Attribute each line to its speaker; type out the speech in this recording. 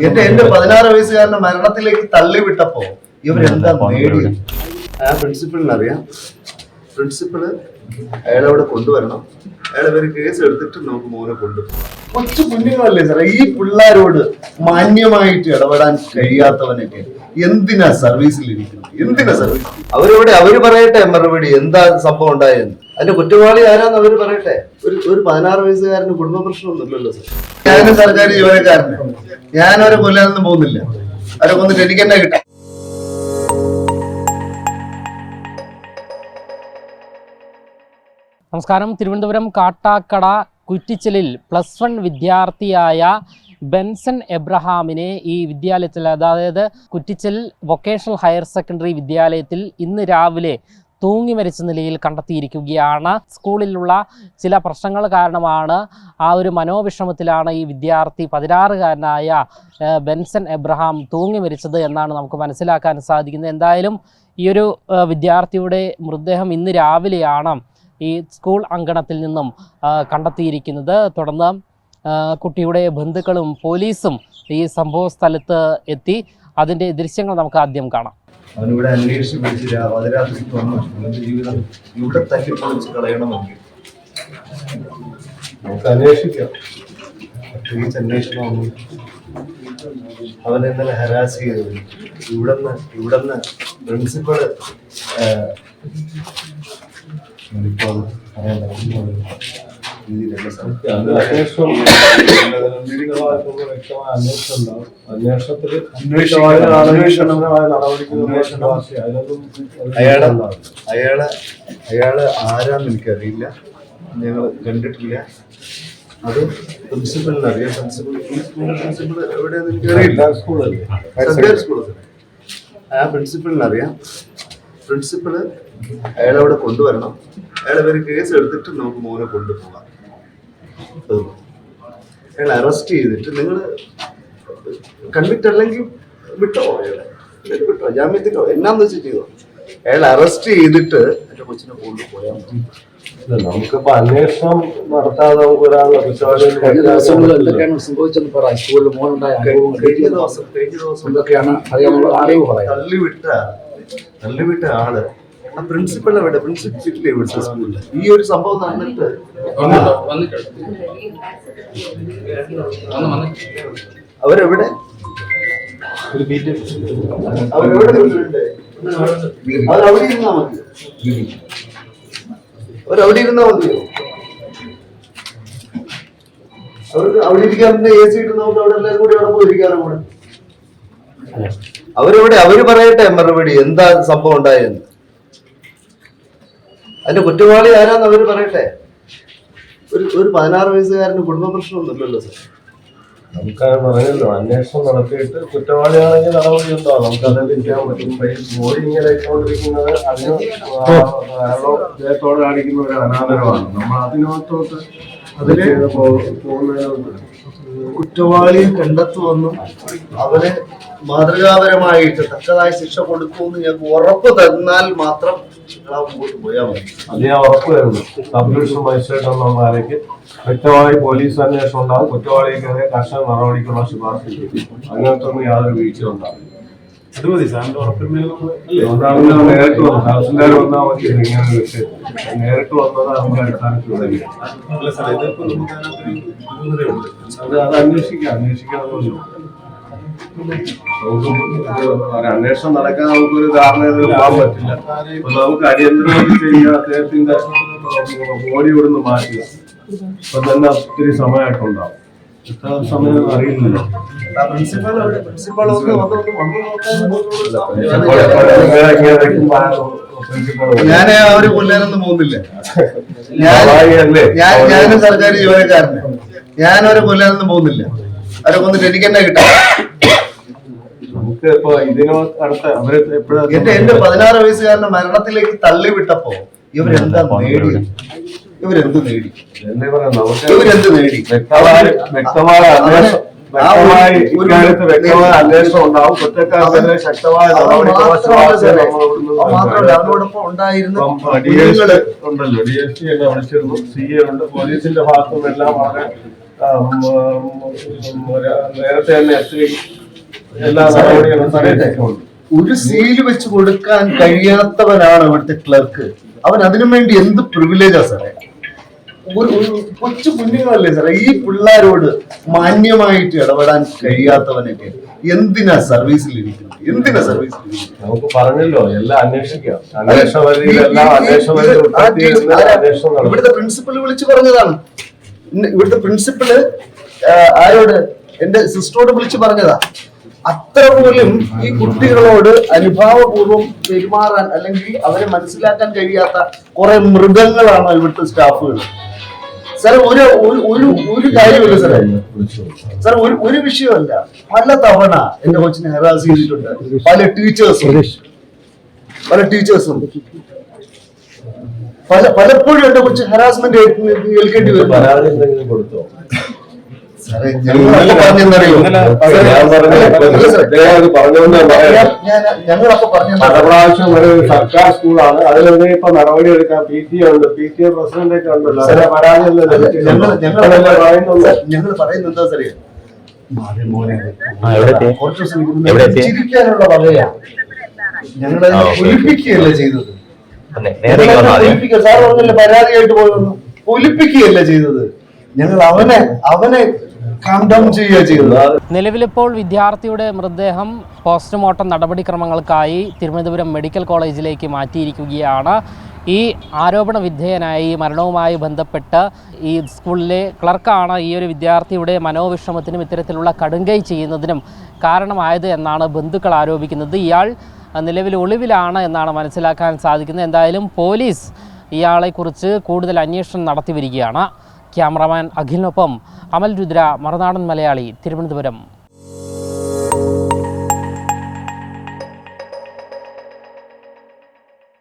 Speaker 1: എന്റെ 16 വയസ്സുകാരന്റെ മരണത്തിലേക്ക് തള്ളിവിട്ടപ്പോ ഇവരെന്താ നേടി? ആ പ്രിൻസിപ്പളിന് അറിയാം. പ്രിൻസിപ്പള് അയാളവിടെ കൊണ്ടുവരണം. അയാളെ ഒരു കേസ് എടുത്തിട്ട് നമുക്ക് മോനെ കൊണ്ടുപോകാം. കൊച്ചു കുഞ്ഞുങ്ങളല്ലേ സാറേ, ഈ പിള്ളേരോട് മാന്യമായിട്ട് ഇടപെടാൻ കഴിയാത്തവനൊക്കെ എന്തിനാ സർവീസിൽ ഇരിക്കുന്നത്? എന്തിനാ സർവീസ്? അവര് പറയട്ടെ മറുപടി, എന്താ സംഭവം ഉണ്ടായെന്ന്. അതിന്റെ കുറ്റവാളി ആരാന്ന് അവര് പറയട്ടെ. ഒരു 16 വയസ്സുകാരന് കുടുംബ പ്രശ്നമൊന്നുമില്ലല്ലോ സാർ. ഞാനും സർക്കാർ ജീവനക്കാരന്, ഞാനവരെ കൊല്ലാനൊന്നും പോകുന്നില്ല. അവരെ കൊന്നിട്ട് എനിക്ക് തന്നെ കിട്ടാം.
Speaker 2: നമസ്കാരം. തിരുവനന്തപുരം കാട്ടാക്കട കുറ്റിച്ചലിൽ +1 വിദ്യാർത്ഥിയായ ബെൻസൺ എബ്രഹാമിനെ ഈ വിദ്യാലയത്തിൽ, അതായത് കുറ്റിച്ചൽ വൊക്കേഷണൽ ഹയർ സെക്കൻഡറി വിദ്യാലയത്തിൽ ഇന്ന് രാവിലെ തൂങ്ങി മരിച്ച നിലയിൽ കണ്ടെത്തിയിരിക്കുകയാണ്. സ്കൂളിലുള്ള ചില പ്രശ്നങ്ങൾ കാരണമാണ്, ആ ഒരു മനോവിഷമത്തിലാണ് ഈ വിദ്യാർത്ഥി 16-കാരനായ ബെൻസൺ എബ്രഹാം തൂങ്ങി മരിച്ചത് എന്നാണ് നമുക്ക് മനസ്സിലാക്കാൻ സാധിക്കുന്നത്. എന്തായാലും ഈ ഒരു വിദ്യാർത്ഥിയുടെ മൃതദേഹം ഇന്ന് രാവിലെയാണ് ഈ സ്കൂൾ അങ്കണത്തിൽ നിന്നും കണ്ടെത്തിയിരിക്കുന്നത്. തുടർന്ന് കുട്ടിയുടെ ബന്ധുക്കളും പോലീസും ഈ സംഭവ സ്ഥലത്ത് എത്തി. അതിൻ്റെ ദൃശ്യങ്ങൾ നമുക്ക് ആദ്യം കാണാം.
Speaker 1: അവനിവിടെ അന്വേഷിച്ച് പിടിച്ച് പതിരാത്രിക്ക് വന്നു. ജീവിതം ഇവിടെ തല്ലിപ്പൊളിച്ച് കളയണമെങ്കിൽ നമുക്ക് അന്വേഷിക്കാം. പ്രത്യേകിച്ച് അന്വേഷണമൊന്നും. അവനെ ഇന്നലെ ഹരാസ് ചെയ്തത് ഇവിടുന്ന് പ്രിൻസിപ്പള് അയാള് ആരാന്ന് എനിക്കറിയില്ല, ഞങ്ങൾ കണ്ടിട്ടില്ല. അത് പ്രിൻസിപ്പലിന് അറിയാം. പ്രിൻസിപ്പൾ എവിടെയാന്ന് എനിക്കറിയില്ല. സ്കൂളല്ലേ. ആ പ്രിൻസിപ്പലിന് അറിയാം. പ്രിൻസിപ്പള് അയാളവിടെ കൊണ്ടുവരണം. അയാളെ ഒരു കേസ് എടുത്തിട്ട് നമുക്ക് മോനെ കൊണ്ടുപോകാം. അയാളെ അറസ്റ്റ് ചെയ്തിട്ട് നിങ്ങൾ കൺവിക്റ്റ് അല്ലെങ്കിൽ വിട്ടോ, അയാളെ വിട്ടോ, ജാമ്യത്തിനോ എന്നാന്ന് വെച്ച് ചെയ്തോ. അയാളെ അറസ്റ്റ് ചെയ്തിട്ട് എന്റെ കൊച്ചിനെ കൊണ്ടുപോയാൽ മതി.
Speaker 3: നമുക്കിപ്പോ അന്വേഷണം നടത്താതെ
Speaker 1: കഴിഞ്ഞ ദിവസം തള്ളിവിട്ട ആള് ആ പ്രിൻസിപ്പൾ എവിടെ? പ്രിൻസിപ്പൽ ഇവിടുത്തെ സ്കൂളില് ഈ ഒരു സംഭവം നടന്നിട്ട് അവരെവിടെ? അവരവിടെ ഇരുന്നാ മതിയോ? അവരവിടെ ഇരുന്നാ മതിയോ? അവർക്ക് അവിടെ ഇരിക്കാറുണ്ട്. AC ഇട്ട് നമുക്ക് അവിടെ എല്ലാവരും കൂടി അവിടെ പോയി ഇരിക്കാറും കൂടെ. അവര് പറയട്ടെ മറുപടി, എന്താ സംഭവം ഉണ്ടായെന്ന്. അതിന്റെ കുറ്റവാളി ആരാന്ന് അവര് പറയട്ടെ. ഒരു 16 വയസ്സുകാരന് കുടുംബ പ്രശ്നമൊന്നുമില്ലല്ലോ സാർ.
Speaker 3: നമുക്ക് പറഞ്ഞല്ലോ, അന്വേഷണം നടത്തിയിട്ട് കുറ്റവാളിയാണെങ്കിൽ നടപടി ഉണ്ടാവും. നമുക്കതെല്ലാം ചെയ്യാൻ പറ്റും. ബോഡി ഇങ്ങനെ ഇട്ടുകൊണ്ടിരിക്കുന്നത് ദേഹത്തോട് കാണിക്കുന്ന ഒരു അനാദരവാണ്. നമ്മൾ അതിനകത്തോട്ട് അതില് പോകുന്നതിനോട്
Speaker 1: കുറ്റവാളിയെ കണ്ടെത്തുമെന്നും അവനെ മാതൃകാപരമായിട്ട് തക്കതായ ശിക്ഷ കൊടുക്കുമെന്ന് ഞങ്ങൾക്ക് ഉറപ്പ് തന്നാൽ മാത്രം നിങ്ങളാ മുമ്പോട്ട് പോയാൽ മതി.
Speaker 3: അത് ഞാൻ ഉറപ്പ് തരുന്നു. സബ് ഡിവിഷൻ മജിസ്ട്രേറ്റ് എന്നമാരേക്ക് വ്യക്തമായി പോലീസ് അന്വേഷണം ഉണ്ടാകും. കുറ്റവാളിക്കെതിരെ കർശന നടപടിക്കുള്ള ശുപാർശ ചെയ്യും. അങ്ങനത്തെ ഒന്നും യാതൊരു വീഴ്ചയും ഉണ്ടാകും. നേരിട്ട് വന്നു തഹസിൽദാർ വന്നാൽ മതി. ഇങ്ങനെ വിഷയം നേരിട്ട് വന്നത് നമുക്ക് അടിസ്ഥാനത്തിൽ അത് അന്വേഷിക്കാമെന്നല്ലോ. അന്വേഷണം നടക്കാൻ നമുക്കൊരു ധാരണയിൽ പോകാൻ പറ്റില്ല. അപ്പൊ നമുക്ക് അടിയന്തരമായി ചെയ്യുക, അദ്ദേഹത്തിന്റെ ബോഡി ഇവിടുന്ന് മാറ്റുക. അപ്പൊ തന്നെ ഒത്തിരി സമയമായിട്ടുണ്ടാവും. എത്ര സമയം അറിയില്ലല്ലോ.
Speaker 1: ഞാൻ അവര് കൊല്ലാനൊന്നും പോകുന്നില്ല. ഞാനും സർക്കാർ ജീവനക്കാരന്, ഞാനവരെ കൊല്ലാനൊന്നും പോകുന്നില്ല. അവരെ കൊന്നിട്ട് എനിക്ക് തന്നെ കിട്ടാം.
Speaker 3: നമുക്ക് ഇപ്പൊ ഇതിനോ അടുത്ത അവര്
Speaker 1: എന്റെ 16 വയസ്സുകാരന്റെ മരണത്തിലേക്ക് തള്ളിവിട്ടപ്പോ ഇവരെന്താ നേടി? ഇവരെന്ത് നേടി? ഇവരെന്ത് നേടി?
Speaker 3: വ്യക്തമായ അന്വേഷണം ഉണ്ടാവും. കുറ്റക്കാർക്കെതിരെ ശക്തമായ
Speaker 1: അവരോടൊപ്പം ഉണ്ടായിരുന്ന
Speaker 3: ഉണ്ടല്ലോ. DSP എല്ലാം വിളിച്ചിരുന്നു. CA ഉണ്ട്. പോലീസിന്റെ ഭാഗത്തുനിന്ന് എല്ലാം വളരെ നേരത്തെ തന്നെ എത്തി എല്ലാ നടപടികളും ഉണ്ട്.
Speaker 1: ഒരു സീല് വെച്ച് കൊടുക്കാൻ കഴിയാത്തവനാണ് ഇവിടുത്തെ ക്ലർക്ക്. അവൻ അതിനു വേണ്ടി എന്ത് പ്രിവിലേജാ സാറേ? ഒരു കൊച്ചു കുഞ്ഞുങ്ങളല്ലേ സാറേ ഈ പിള്ളേരോട് മാന്യമായിട്ട് ഇടപെടാൻ കഴിയാത്തവനൊക്കെ എന്തിനാ സർവീസിലിരിക്കുന്നത്? എന്തിനാ സർവീസിലിരിക്കുന്നത്?
Speaker 3: നമുക്ക് പറഞ്ഞല്ലോ എല്ലാം അന്വേഷിക്കാം. അന്വേഷണ വഴിയിലെല്ലാം
Speaker 1: ഇവിടുത്തെ പ്രിൻസിപ്പൽ വിളിച്ചു പറഞ്ഞതാണ്. ഇവിടുത്തെ പ്രിൻസിപ്പല് ആരോട്? എന്റെ സിസ്റ്ററോട് വിളിച്ചു പറഞ്ഞതാ. അത്ര പോലും ഈ കുട്ടികളോട് അനുഭാവപൂർവ്വം പെരുമാറാൻ അല്ലെങ്കിൽ അവരെ മനസ്സിലാക്കാൻ കഴിയാത്ത കുറെ മൃഗങ്ങളാണ് ഇവിടുത്തെ സ്റ്റാഫുകൾ. സാർ ഒരു കാര്യമില്ല സാറേ. സാർ ഒരു വിഷയമല്ല, പല തവണ എന്റെ കൊച്ചിനെ ഹെറാസ് ചെയ്തിട്ടുണ്ട് പല ടീച്ചേഴ്സും പലപ്പോഴും എന്റെ കൊച്ചു ഹെറാസ്മെന്റ് ഏൽക്കേണ്ടി വരും.
Speaker 3: കൊടുത്തോ?
Speaker 1: ഞങ്ങളപ്പോ പറഞ്ഞു
Speaker 3: പ്രാവശ്യം ഒരു സർക്കാർ സ്കൂളാണ്, അതിലൊക്കെ ഇപ്പൊ നടപടി എടുക്കാൻ PTA ഉണ്ട്, PTA പ്രസിഡന്റ് ഒക്കെ ഉണ്ടല്ലോ.
Speaker 1: ഞങ്ങൾ പറയുന്നത് എന്താ സാറേ, ചിരിക്കാനുള്ള വകയാ. ഞങ്ങളെ ഒലിപ്പിക്കുകയല്ല ചെയ്തത്. സാർ പറഞ്ഞല്ലേ പരാതിയായിട്ട് പോയൊന്നും ഒലിപ്പിക്കുകയല്ല ചെയ്തത്. ഞങ്ങൾ അവനെ
Speaker 2: നിലവിലിപ്പോൾ വിദ്യാർത്ഥിയുടെ മൃതദേഹം പോസ്റ്റ്മോർട്ടം നടപടിക്രമങ്ങൾക്കായി തിരുവനന്തപുരം മെഡിക്കൽ കോളേജിലേക്ക് മാറ്റിയിരിക്കുകയാണ്. ഈ ആരോപണ വിധേയനായ ഈ മരണവുമായി ബന്ധപ്പെട്ട് ഈ സ്കൂളിലെ ക്ലർക്കാണ് ഈ ഒരു വിദ്യാർത്ഥിയുടെ മനോവിഷമത്തിനും ഇത്തരത്തിലുള്ള കടുങ്കൈ ചെയ്യുന്നതിനും കാരണമായത് എന്നാണ് ബന്ധുക്കൾ ആരോപിക്കുന്നത്. ഇയാൾ നിലവിൽ ഒളിവിലാണ് എന്നാണ് മനസ്സിലാക്കാൻ സാധിക്കുന്നത്. എന്തായാലും പോലീസ് ഇയാളെക്കുറിച്ച് കൂടുതൽ അന്വേഷണം നടത്തി വരികയാണ്. ക്യാമറാമാൻ അഖിലിനൊപ്പം അമൽ രുദ്ര, മറുനാടൻ മലയാളി, തിരുവനന്തപുരം.